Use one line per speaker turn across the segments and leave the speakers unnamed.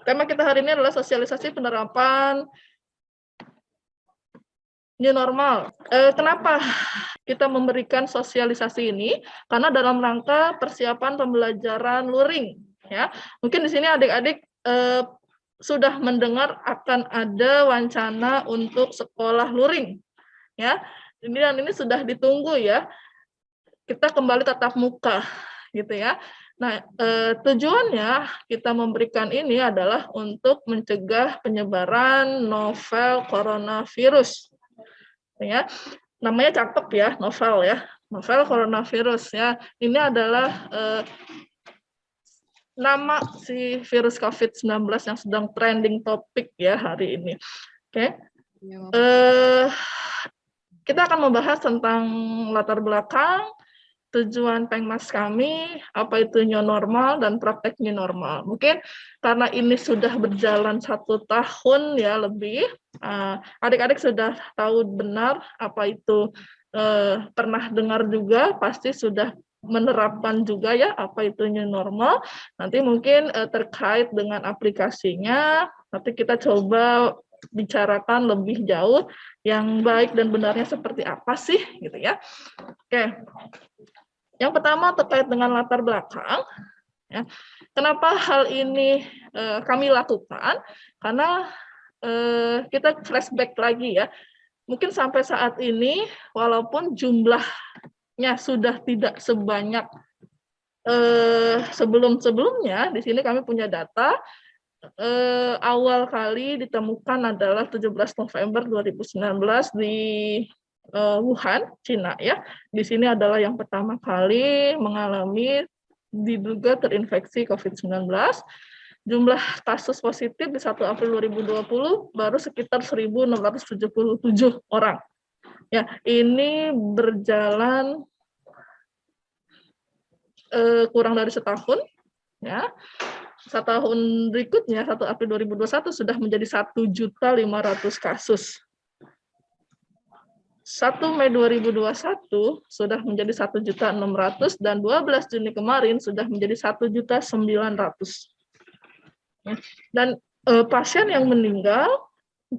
Tema kita hari ini adalah sosialisasi penerapan new normal. Kenapa kita memberikan sosialisasi ini? Karena dalam rangka persiapan pembelajaran luring. Ya, mungkin di sini adik-adik sudah mendengar akan ada wacana untuk sekolah luring. Ya, ini sudah ditunggu ya. Kita kembali tatap muka, gitu ya. Nah, tujuannya kita memberikan ini adalah untuk mencegah penyebaran novel coronavirus. Ya, namanya cakep ya, novel coronavirus ya. Ini adalah nama si virus COVID-19 yang sedang trending topik ya hari ini. Oke. Kita akan membahas tentang latar belakang, tujuan Pengmas kami, apa itu new normal dan praktek new normal. Mungkin karena ini sudah berjalan 1 tahun ya lebih, adik-adik sudah tahu benar apa itu, pernah dengar juga, pasti sudah menerapkan juga ya apa itu new normal. Nanti mungkin terkait dengan aplikasinya, nanti kita coba bicarakan lebih jauh yang baik dan benarnya seperti apa sih gitu ya. Oke. Yang pertama terkait dengan latar belakang, ya. Kenapa hal ini kami lakukan? Karena kita flashback lagi ya, mungkin sampai saat ini walaupun jumlahnya sudah tidak sebanyak sebelum-sebelumnya, di sini kami punya data awal kali ditemukan adalah 17 November 2019 di Wuhan, Cina ya. Di sini adalah yang pertama kali mengalami diduga terinfeksi COVID-19. Jumlah kasus positif di 1 April 2020 baru sekitar 1.677 orang. Ya, ini berjalan kurang dari setahun ya. Setahun berikutnya 1 April 2021 sudah menjadi 1.500.000 kasus. 1 Mei 2021 sudah menjadi 1.600.000 dan 12 Juni kemarin sudah menjadi 1.900.000. Dan pasien yang meninggal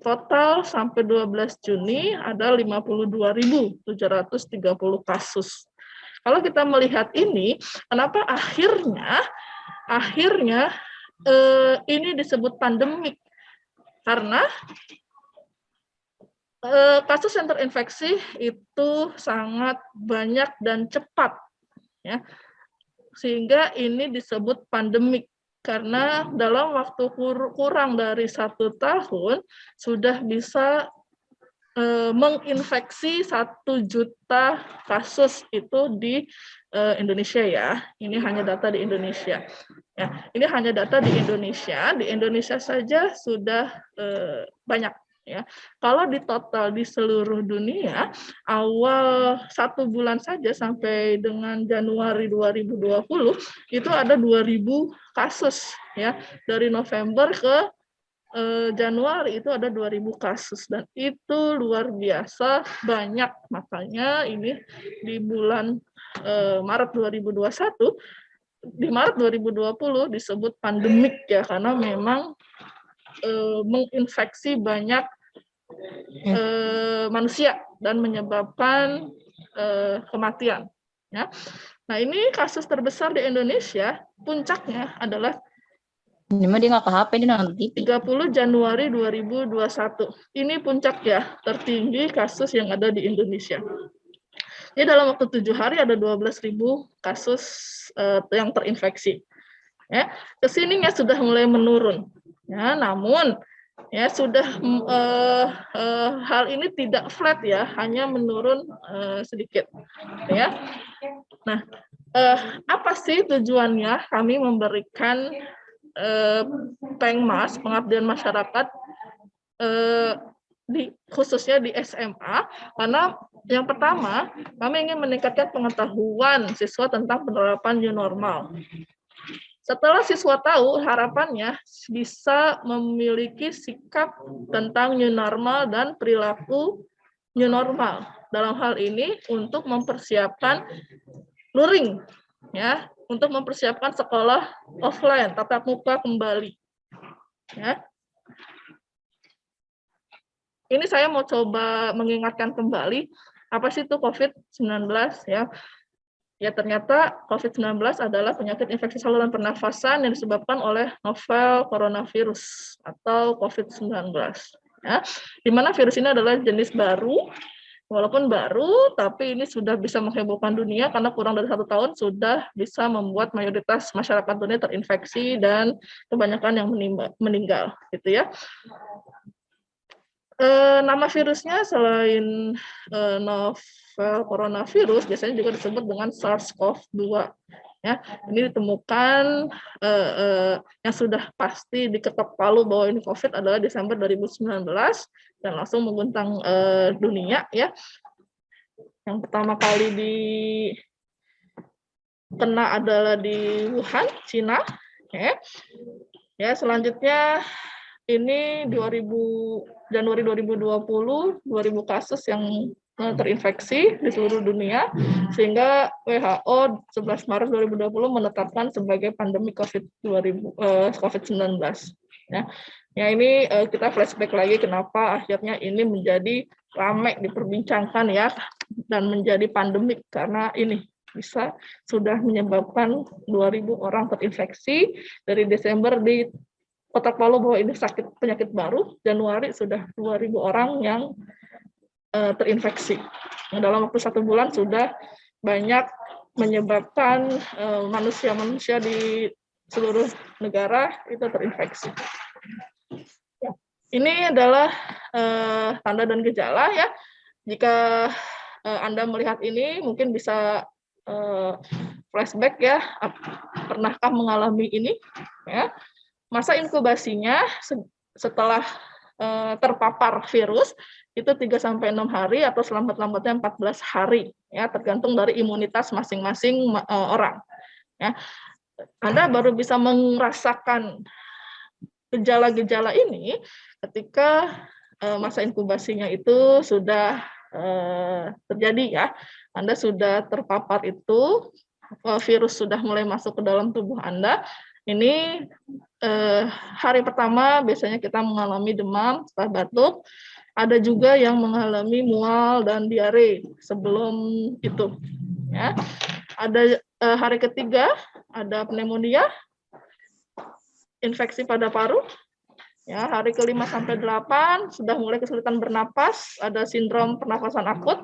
total sampai 12 Juni ada 52.730 kasus. Kalau kita melihat ini, kenapa akhirnya ini disebut pandemik? Karena kasus yang terinfeksi itu sangat banyak dan cepat, ya, sehingga ini disebut pandemik karena dalam waktu kurang dari 1 tahun sudah bisa menginfeksi 1 juta kasus itu di Indonesia ya. Ini hanya data di Indonesia. Ya, ini hanya data di Indonesia. Di Indonesia saja sudah banyak. Ya, kalau di total di seluruh dunia, awal 1 bulan saja sampai dengan Januari 2020 itu ada 2.000 kasus ya. Dari November ke Januari itu ada 2.000 kasus dan itu luar biasa banyak. Makanya ini di bulan Maret 2021, di Maret 2020 disebut pandemik ya karena memang menginfeksi banyak manusia dan menyebabkan kematian. Ya. Nah ini kasus terbesar di Indonesia, puncaknya adalah
ini mah dia nggak ke HP, dia nonton TV.
30 Januari 2021. Ini puncak ya, tertinggi kasus yang ada di Indonesia. Jadi dalam waktu 7 hari ada 12.000 kasus yang terinfeksi. Ya, kesininya sudah mulai menurun. Ya, namun ya sudah hal ini tidak flat ya, hanya menurun sedikit. Ya. Nah, apa sih tujuannya kami memberikan Pengmas, pengabdian masyarakat, khususnya di SMA, karena yang pertama, kami ingin meningkatkan pengetahuan siswa tentang penerapan new normal. Setelah siswa tahu, harapannya bisa memiliki sikap tentang new normal dan perilaku new normal. Dalam hal ini untuk mempersiapkan luring, ya, untuk mempersiapkan sekolah offline, tatap muka kembali. Ya. Ini saya mau coba mengingatkan kembali apa sih itu COVID-19 ya. Ya ternyata COVID-19 adalah penyakit infeksi saluran pernafasan yang disebabkan oleh novel coronavirus atau COVID-19. Ya, di mana virus ini adalah jenis baru, walaupun baru, tapi ini sudah bisa menghebohkan dunia karena kurang dari 1 tahun sudah bisa membuat mayoritas masyarakat dunia terinfeksi dan kebanyakan yang meninggal, gitu ya. Nama virusnya selain novel coronavirus biasanya juga disebut dengan SARS-CoV-2. Ya, ini ditemukan yang sudah pasti diketok palu bahwa ini COVID adalah Desember 2019 dan langsung mengguncang dunia. Ya, yang pertama kali kena adalah di Wuhan, Cina. Ya, selanjutnya ini Januari 2020, 2000 kasus yang terinfeksi di seluruh dunia, sehingga WHO 11 Maret 2020 menetapkan sebagai pandemi COVID-19. Ya, ini kita flashback lagi kenapa akhirnya ini menjadi ramai diperbincangkan ya, dan menjadi pandemik karena ini sudah menyebabkan 2.000 orang terinfeksi dari Desember di kotak palu bahwa ini penyakit baru, Januari sudah 2.000 orang yang terinfeksi. Dalam waktu 1 bulan sudah banyak menyebabkan manusia-manusia di seluruh negara itu terinfeksi. Ya. Ini adalah tanda dan gejala ya. Jika Anda melihat ini mungkin bisa flashback ya, pernahkah mengalami ini ya. Masa inkubasinya setelah terpapar virus itu 3-6 hari atau selambat-lambatnya 14 hari ya, tergantung dari imunitas masing-masing orang ya. Anda baru bisa merasakan gejala-gejala ini ketika masa inkubasinya itu sudah terjadi ya. Anda sudah terpapar itu, virus sudah mulai masuk ke dalam tubuh Anda. Ini hari pertama biasanya kita mengalami demam, setelah batuk. Ada juga yang mengalami mual dan diare sebelum itu. Ya. Ada hari ketiga ada pneumonia, infeksi pada paru. Ya, hari ke-5 sampai 8 sudah mulai kesulitan bernapas, ada sindrom pernafasan akut.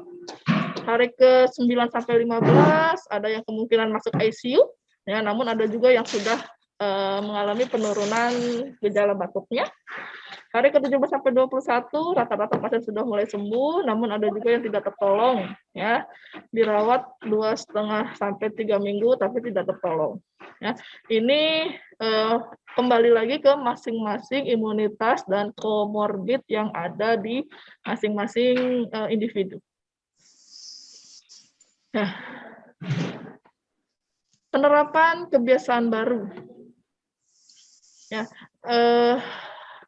Hari ke-9 sampai 15 ada yang kemungkinan masuk ICU. Ya, namun ada juga yang sudah mengalami penurunan gejala batuknya. Hari ke-17 sampai 21 rata-rata pasien sudah mulai sembuh, namun ada juga yang tidak tertolong ya, dirawat 2,5 sampai 3 minggu tapi tidak tertolong. Ya, ini kembali lagi ke masing-masing imunitas dan komorbid yang ada di masing-masing individu. Nah, penerapan kebiasaan baru. Ya,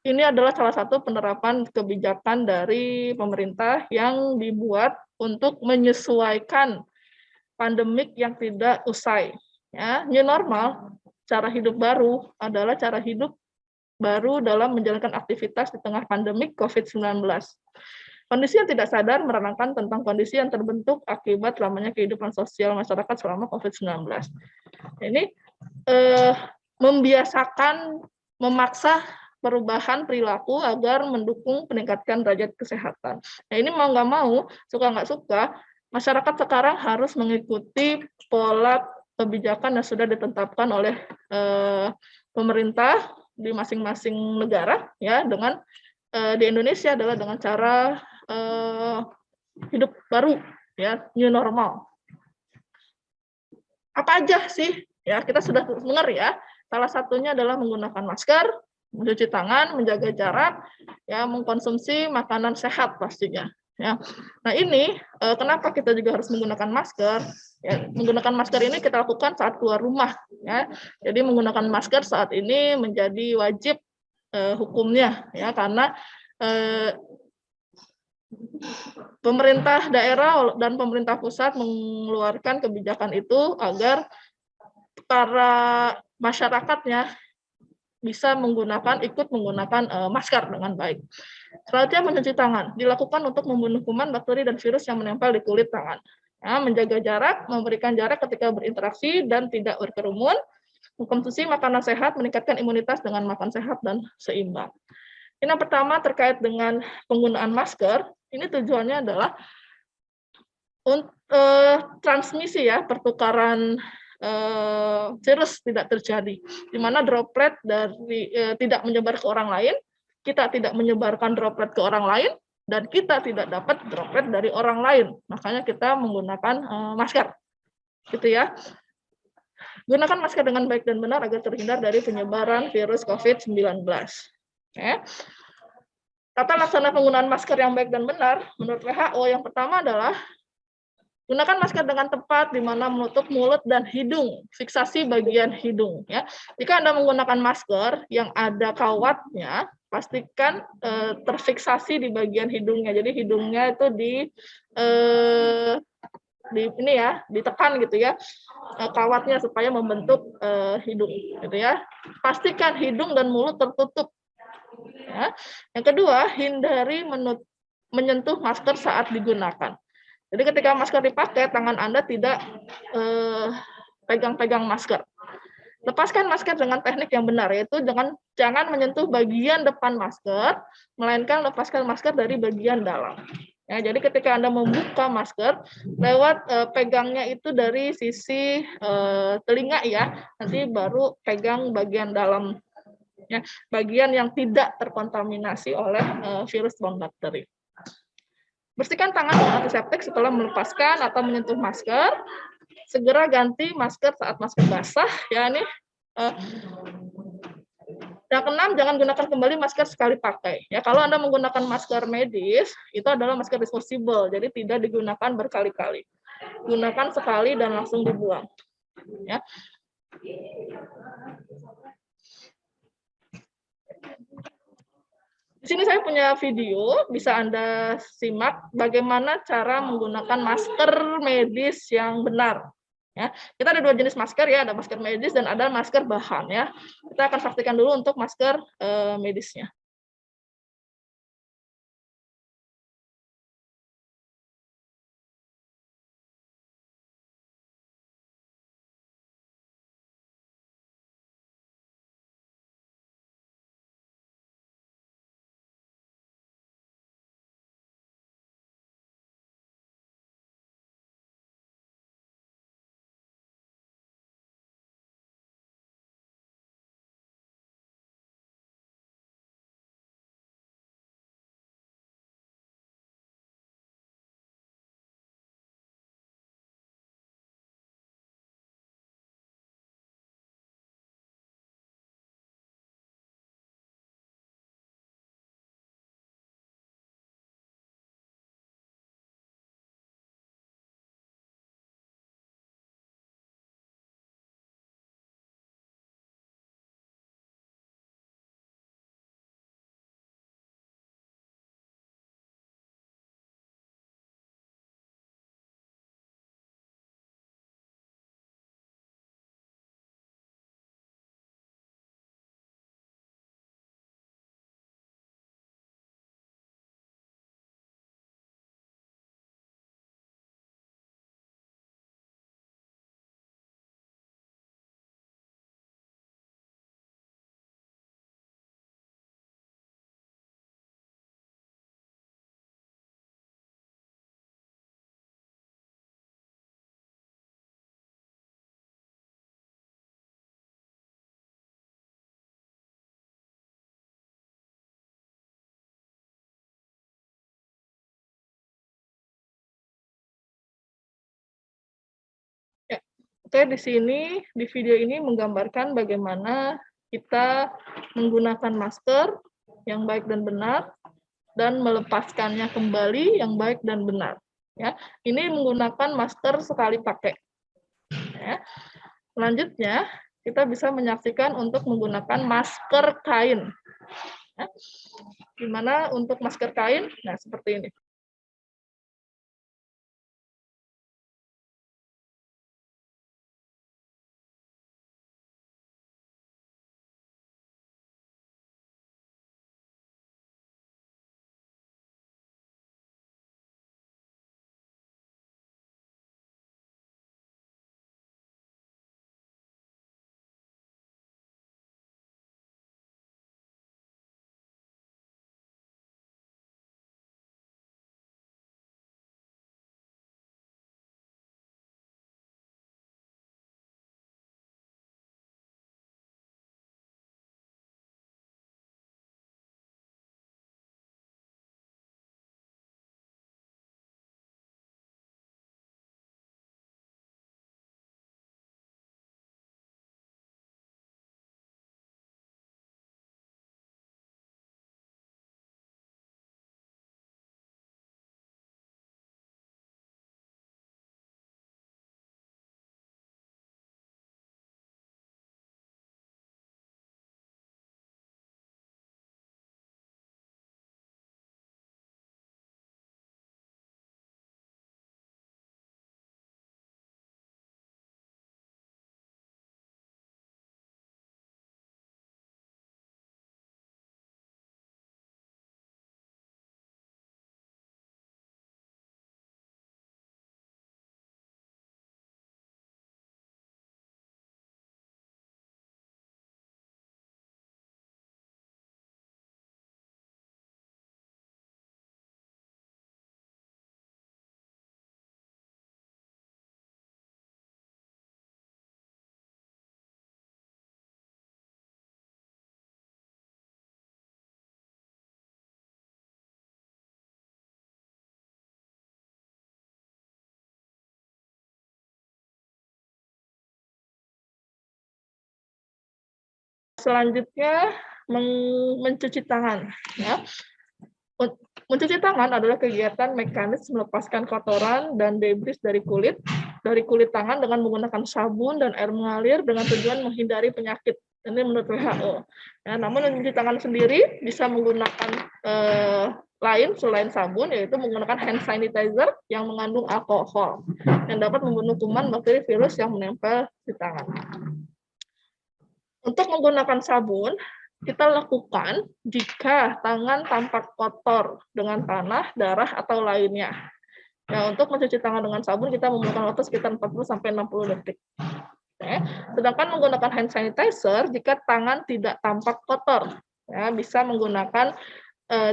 ini adalah salah satu penerapan kebijakan dari pemerintah yang dibuat untuk menyesuaikan pandemik yang tidak usai. Ya, new normal, cara hidup baru adalah cara hidup baru dalam menjalankan aktivitas di tengah pandemik COVID-19. Kondisi yang tidak sadar menerangkan tentang kondisi yang terbentuk akibat lamanya kehidupan sosial masyarakat selama COVID-19. Ini membiasakan, memaksa perubahan perilaku agar mendukung peningkatan derajat kesehatan. Nah, ini mau nggak mau, suka nggak suka, masyarakat sekarang harus mengikuti pola kebijakan yang sudah ditetapkan oleh pemerintah di masing-masing negara, ya, dengan di Indonesia adalah dengan cara hidup baru, ya, new normal. Apa aja sih? Ya, kita sudah dengar ya. Salah satunya adalah menggunakan masker, mencuci tangan, menjaga jarak, ya, mengkonsumsi makanan sehat pastinya. Ya. Nah, ini kenapa kita juga harus menggunakan masker? Ya, menggunakan masker ini kita lakukan saat keluar rumah. Ya. Jadi menggunakan masker saat ini menjadi wajib hukumnya, ya, karena pemerintah daerah dan pemerintah pusat mengeluarkan kebijakan itu agar para masyarakatnya bisa ikut menggunakan masker dengan baik. Selanjutnya mencuci tangan dilakukan untuk membunuh kuman, bakteri, dan virus yang menempel di kulit tangan. Ya, menjaga jarak, memberikan jarak ketika berinteraksi dan tidak berkerumun, mengkonsumsi makanan sehat, meningkatkan imunitas dengan makan sehat dan seimbang. Ini yang pertama terkait dengan penggunaan masker. Ini tujuannya adalah untuk transmisi ya, pertukaran virus tidak terjadi, di mana droplet tidak menyebar ke orang lain, kita tidak menyebarkan droplet ke orang lain, dan kita tidak dapat droplet dari orang lain. Makanya kita menggunakan masker, gitu ya. Gunakan masker dengan baik dan benar agar terhindar dari penyebaran virus COVID-19. Okay. Tata laksana penggunaan masker yang baik dan benar, menurut WHO yang pertama adalah gunakan masker dengan tepat, di mana menutup mulut dan hidung, fiksasi bagian hidung. Ya. Jika Anda menggunakan masker yang ada kawatnya, pastikan terfiksasi di bagian hidungnya. Jadi hidungnya itu ini ya, ditekan gitu ya, kawatnya supaya membentuk hidung, gitu ya. Pastikan hidung dan mulut tertutup. Ya. Yang kedua, hindari menyentuh masker saat digunakan. Jadi ketika masker dipakai, tangan Anda tidak pegang-pegang masker. Lepaskan masker dengan teknik yang benar, yaitu jangan menyentuh bagian depan masker, melainkan lepaskan masker dari bagian dalam. Ya, jadi ketika Anda membuka masker, lewat pegangnya itu dari sisi telinga ya, nanti baru pegang bagian dalam, ya, bagian yang tidak terkontaminasi oleh virus dan bakteri. Bersihkan tangan dengan antiseptik setelah melepaskan atau menyentuh masker. Segera ganti masker saat masker basah. Ya, ini. Yang keenam, jangan gunakan kembali masker sekali pakai. Ya, kalau Anda menggunakan masker medis, itu adalah masker disposable, jadi tidak digunakan berkali-kali. Gunakan sekali dan langsung dibuang. Ya. Di sini saya punya video, bisa Anda simak bagaimana cara menggunakan masker medis yang benar. Ya, kita ada dua jenis masker ya, ada masker medis dan ada masker bahan ya. Kita akan saksikan dulu untuk masker medisnya. Ya. Oke, di sini, di video ini menggambarkan bagaimana kita menggunakan masker yang baik dan benar, dan melepaskannya kembali yang baik dan benar. Ya, ini menggunakan masker sekali pakai. Ya. Selanjutnya, kita bisa menyaksikan untuk menggunakan masker kain. Ya. Gimana untuk masker kain? Nah, seperti ini. Selanjutnya mencuci tangan. Ya. Mencuci tangan adalah kegiatan mekanis melepaskan kotoran dan debris dari kulit tangan dengan menggunakan sabun dan air mengalir dengan tujuan menghindari penyakit. Ini menurut WHO. Ya, namun mencuci tangan sendiri bisa menggunakan lain selain sabun, yaitu menggunakan hand sanitizer yang mengandung alkohol yang dapat membunuh kuman, bakteri, virus yang menempel di tangan. Untuk menggunakan sabun, kita lakukan jika tangan tampak kotor dengan tanah, darah, atau lainnya. Nah, untuk mencuci tangan dengan sabun, kita membutuhkan waktu sekitar 40-60 detik. Oke. Sedangkan menggunakan hand sanitizer, jika tangan tidak tampak kotor, ya, bisa menggunakan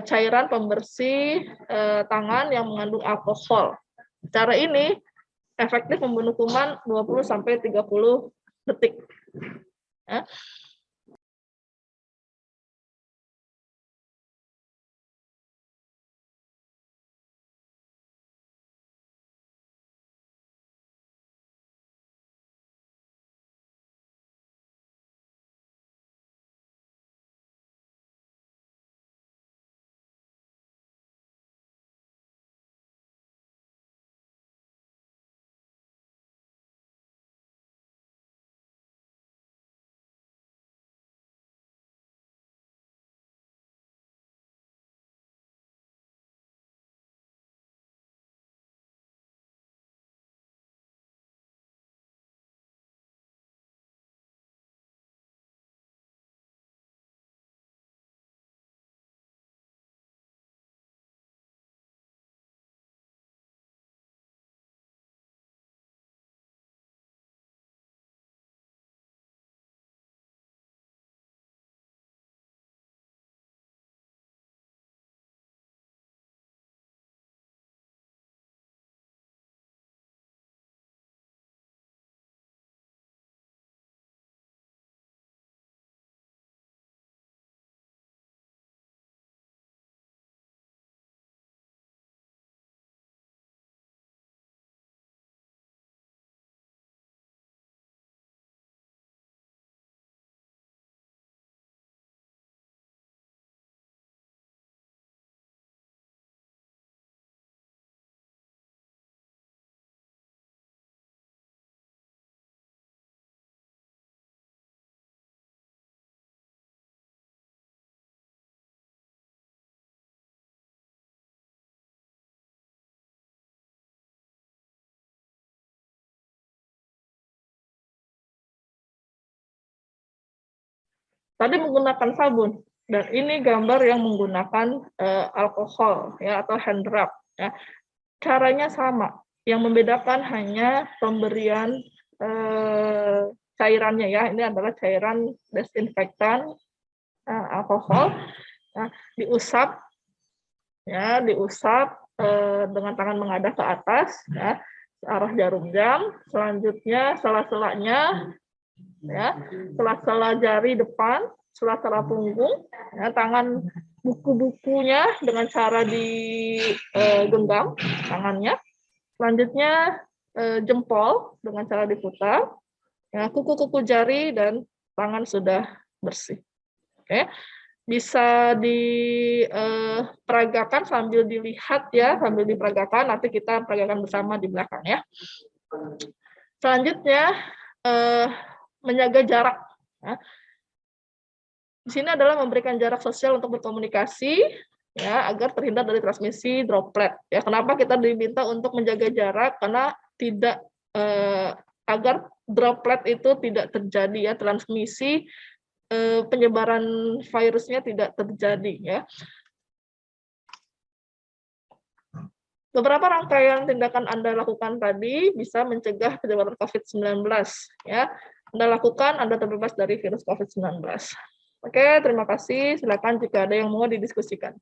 cairan pembersih tangan yang mengandung alkohol. Cara ini efektif membunuh kuman 20-30 detik. Ya. Tadi menggunakan sabun, dan ini gambar yang menggunakan alkohol ya atau hand rub. Ya. Caranya sama, yang membedakan hanya pemberian cairannya ya. Ini adalah cairan desinfektan alkohol. Nah, diusap dengan tangan mengadah ke atas ya, arah jarum jam. Selanjutnya sela-selanya ya, sela-sela jari depan, sela-sela punggung, ya, tangan buku-bukunya dengan cara digenggam tangannya. Selanjutnya jempol dengan cara diputar, ya, kuku-kuku jari dan tangan sudah bersih. Oke, bisa diperagakan sambil dilihat ya, sambil diperagakan. Nanti kita peragakan bersama di belakang ya. Selanjutnya menjaga jarak. Ya. Di sini adalah memberikan jarak sosial untuk berkomunikasi, ya, agar terhindar dari transmisi droplet. Ya, kenapa kita diminta untuk menjaga jarak? Karena agar droplet itu tidak terjadi, ya, transmisi penyebaran virusnya tidak terjadi, ya. Beberapa rangkaian tindakan Anda lakukan tadi bisa mencegah penyebaran COVID-19, ya. Anda lakukan, Anda terbebas dari virus COVID-19. Oke, terima kasih. Silakan jika ada yang mau didiskusikan.